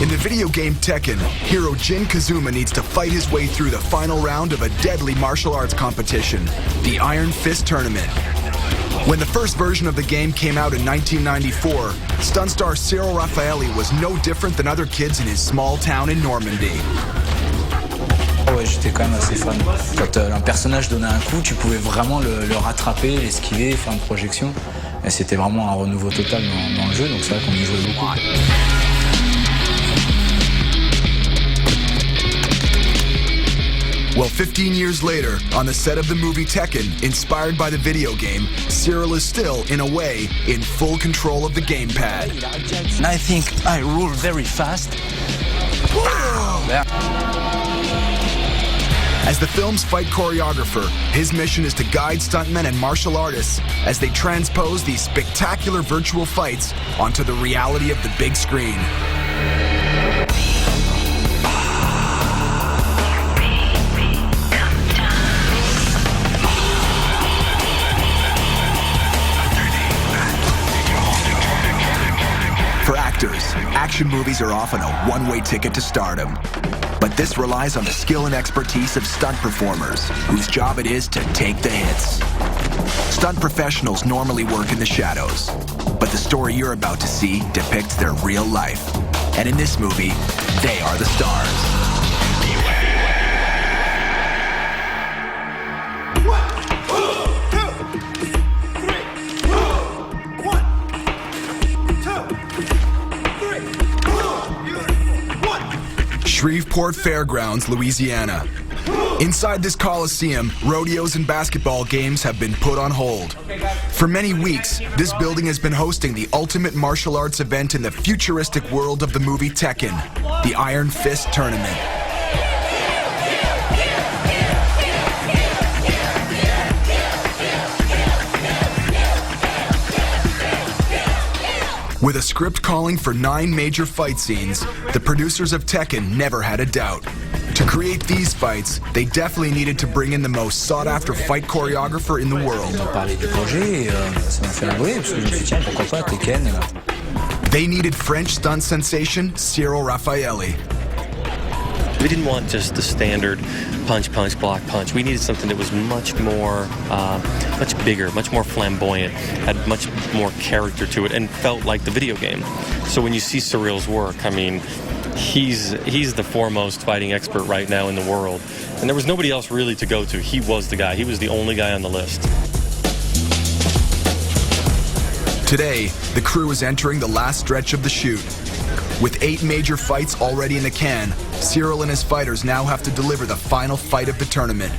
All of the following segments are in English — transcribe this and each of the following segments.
In the video game Tekken, hero Jin Kazuma needs to fight his way through the final round of a deadly martial arts competition, the Iron Fist Tournament. When the first version of the game came out in 1994, stunt star Cyril Raffaelli was no different than other kids in his small town in Normandy. Ouais, j'étais quand même assez fan. Quand un personnage donnait un coup, tu pouvais vraiment le rattraper, l'esquiver, faire une projection. Et c'était vraiment un renouveau total dans le jeu, donc c'est vrai qu'on y jouait beaucoup. Well, 15 years later, on the set of the movie Tekken, inspired by the video game, Cyril is still, in a way, in full control of the gamepad. And I think I rule very fast. As the film's fight choreographer, his mission is to guide stuntmen and martial artists as they transpose these spectacular virtual fights onto the reality of the big screen. For actors, action movies are often a one-way ticket to stardom. But this relies on the skill and expertise of stunt performers, whose job it is to take the hits. Stunt professionals normally work in the shadows, but the story you're about to see depicts their real life. And in this movie, they are the stars. Shreveport Fairgrounds, Louisiana. Inside this coliseum, rodeos and basketball games have been put on hold. For many weeks, this building has been hosting the ultimate martial arts event in the futuristic world of the movie Tekken, the Iron Fist Tournament. With a script calling for 9 major fight scenes, the producers of Tekken never had a doubt. To create these fights, they definitely needed to bring in the most sought-after fight choreographer in the world. They needed French stunt sensation Cyril Raffaelli. We didn't want just the standard punch, punch, block, punch. We needed something that was much more, much bigger, much more flamboyant, had much more character to it, and felt like the video game. So when you see Cyril's work, I mean, he's the foremost fighting expert right now in the world. And there was nobody else really to go to. He was the guy. He was the only guy on the list. Today, the crew is entering the last stretch of the shoot. With 8 major fights already in the can, Cyril and his fighters now have to deliver the final fight of the tournament.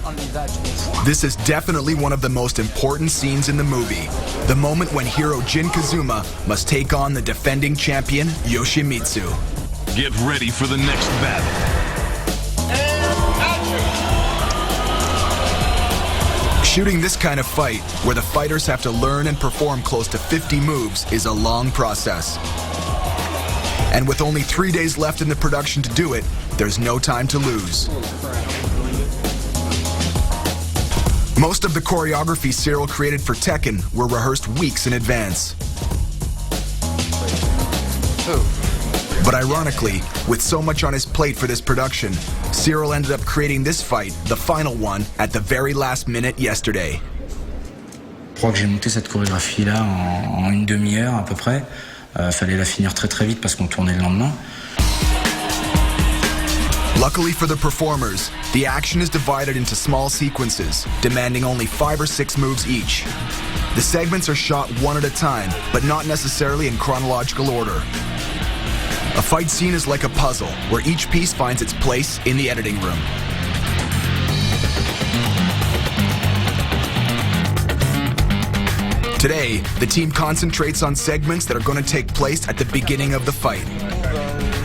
This is definitely one of the most important scenes in the movie. The moment when hero Jin Kazuma must take on the defending champion, Yoshimitsu. Get ready for the next battle. Shooting this kind of fight, where the fighters have to learn and perform close to 50 moves, is a long process. And with only 3 days left in the production to do it, there's no time to lose. Most of the choreography Cyril created for Tekken were rehearsed weeks in advance. But ironically, with so much on his plate for this production, Cyril ended up creating this fight, the final one, at the very last minute yesterday. Je crois que j'ai monté cette chorégraphie-là en une demi-heure à peu près. Fallait la finir très très vite parce qu'on tournait le lendemain. Luckily for the performers, the action is divided into small sequences, demanding only 5 or 6 moves each. The segments are shot one at a time, but not necessarily in chronological order. A fight scene is like a puzzle, where each piece finds its place in the editing room. Today, the team concentrates on segments that are going to take place at the beginning of the fight.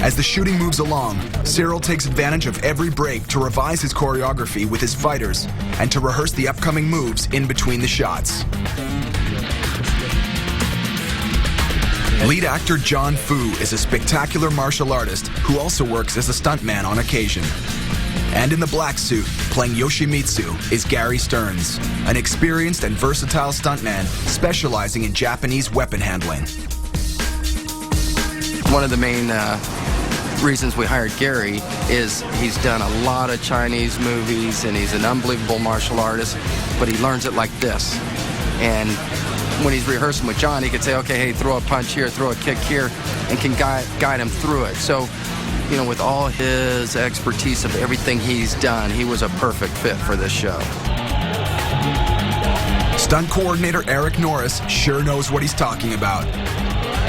As the shooting moves along, Cyril takes advantage of every break to revise his choreography with his fighters and to rehearse the upcoming moves in between the shots. Lead actor John Fu is a spectacular martial artist who also works as a stuntman on occasion. And in the black suit, playing Yoshimitsu, is Gary Stearns, an experienced and versatile stuntman specializing in Japanese weapon handling. One of the main reasons we hired Gary is he's done a lot of Chinese movies and he's an unbelievable martial artist, but he learns it like this. And when he's rehearsing with John, he could say, okay, hey, throw a punch here, throw a kick here, and can guide him through it. So, you know, with all his expertise of everything he's done, he was a perfect fit for this show. Stunt coordinator Eric Norris sure knows what he's talking about.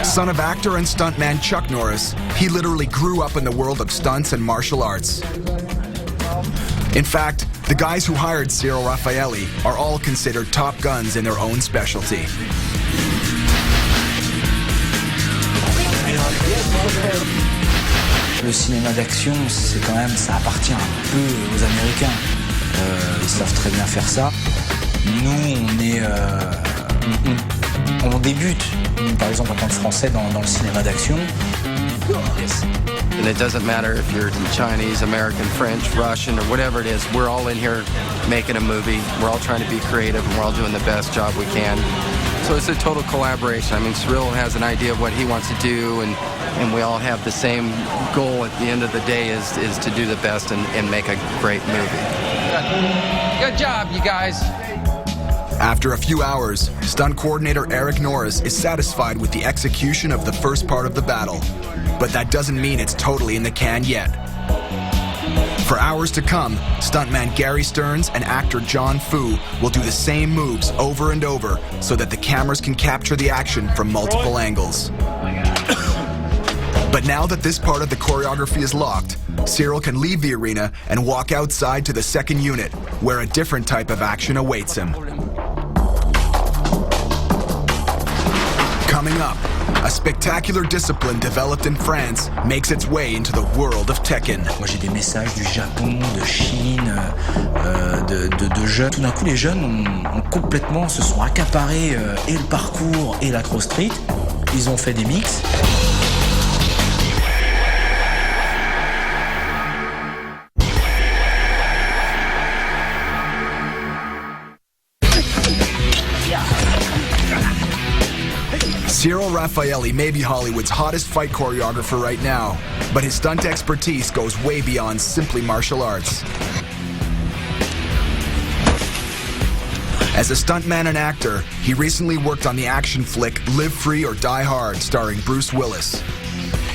Son of actor and stuntman Chuck Norris, he literally grew up in the world of stunts and martial arts. In fact, the guys who hired Cyril Raffaelli are all considered top guns in their own specialty. Le cinéma d'action, c'est quand même, ça appartient un peu aux Américains. Ils savent très bien faire ça. Nous, on débute, par exemple en tant que Français, dans le cinéma d'action. Yes. And it doesn't matter if you're Chinese, American, French, Russian, or whatever it is. We're all in here making a movie. We're all trying to be creative, and we're all doing the best job we can. So it's a total collaboration. I mean, Cyril has an idea of what he wants to do, and we all have the same goal at the end of the day is to do the best and make a great movie. Good job, you guys. After a few hours, stunt coordinator Eric Norris is satisfied with the execution of the first part of the battle. But that doesn't mean it's totally in the can yet. For hours to come, stuntman Gary Stearns and actor John Fu will do the same moves over and over so that the cameras can capture the action from multiple angles. But now that this part of the choreography is locked, Cyril can leave the arena and walk outside to the second unit, where a different type of action awaits him. Coming up, a spectacular discipline developed in France makes its way into the world of Tekken. Moi j'ai des messages du Japon, de Chine, de jeunes. Tout d'un coup les jeunes se sont accaparés et le parcours et la cross street. Ils ont fait des mix. Cyril Raffaelli may be Hollywood's hottest fight choreographer right now, but his stunt expertise goes way beyond simply martial arts. As a stuntman and actor, he recently worked on the action flick Live Free or Die Hard, starring Bruce Willis.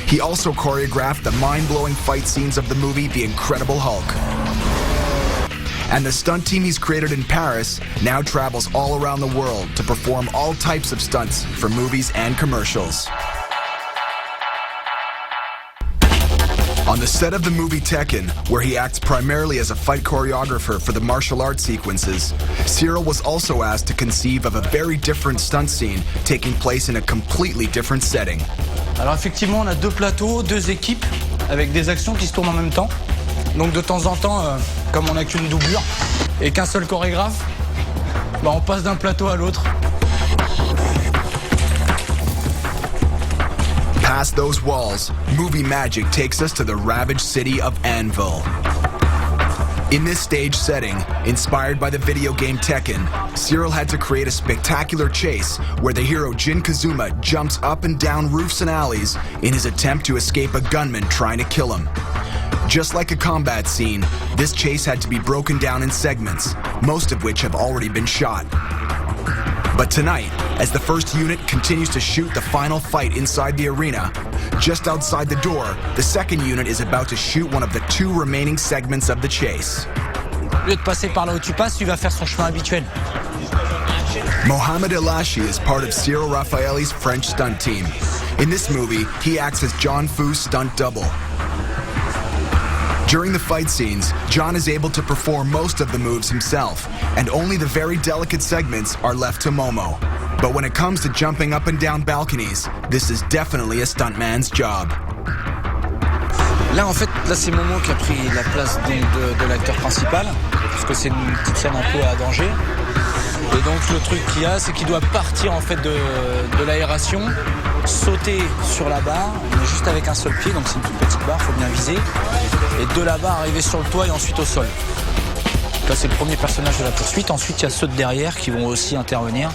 He also choreographed the mind-blowing fight scenes of the movie The Incredible Hulk. And the stunt team he's created in Paris now travels all around the world to perform all types of stunts for movies and commercials. On the set of the movie Tekken, where he acts primarily as a fight choreographer for the martial arts sequences, Cyril was also asked to conceive of a very different stunt scene taking place in a completely different setting. Alors effectivement, on a deux plateaux, deux équipes avec des actions qui se tournent en même temps. Donc de temps en temps, comme on n'a qu'une doublure et qu'un seul chorégraphe, on passe d'un plateau à l'autre. Past those walls, movie magic takes us to the ravaged city of Anvil. In this stage setting, inspired by the video game Tekken, Cyril had to create a spectacular chase where the hero Jin Kazuma jumps up and down roofs and alleys in his attempt to escape a gunman trying to kill him. Just like a combat scene, this chase had to be broken down in segments, most of which have already been shot. But tonight, as the first unit continues to shoot the final fight inside the arena, just outside the door, the second unit is about to shoot one of the two remaining segments of the chase. Au lieu de passer par là où tu passes, tu vas faire son chemin habituel. Mohamed Elashi is part of Cyril Raffaelli's French stunt team. In this movie, he acts as John Fu's stunt double. During the fight scenes, John is able to perform most of the moves himself, and only the very delicate segments are left to Momo. But when it comes to jumping up and down balconies, this is definitely a stuntman's job. Là, en fait, c'est Momo qui a pris la place de l'acteur principal, parce que c'est une petite scène un peu à danger. Et donc, le truc qu'il y a, c'est qu'il doit partir en fait de l'aération, sauter sur la barre, mais juste avec un seul pied, donc c'est une toute petite barre, faut bien viser. Et de la barre arriver sur le toit et ensuite au sol. Là, c'est le premier personnage de la poursuite. Ensuite, il y a ceux de derrière qui vont aussi intervenir.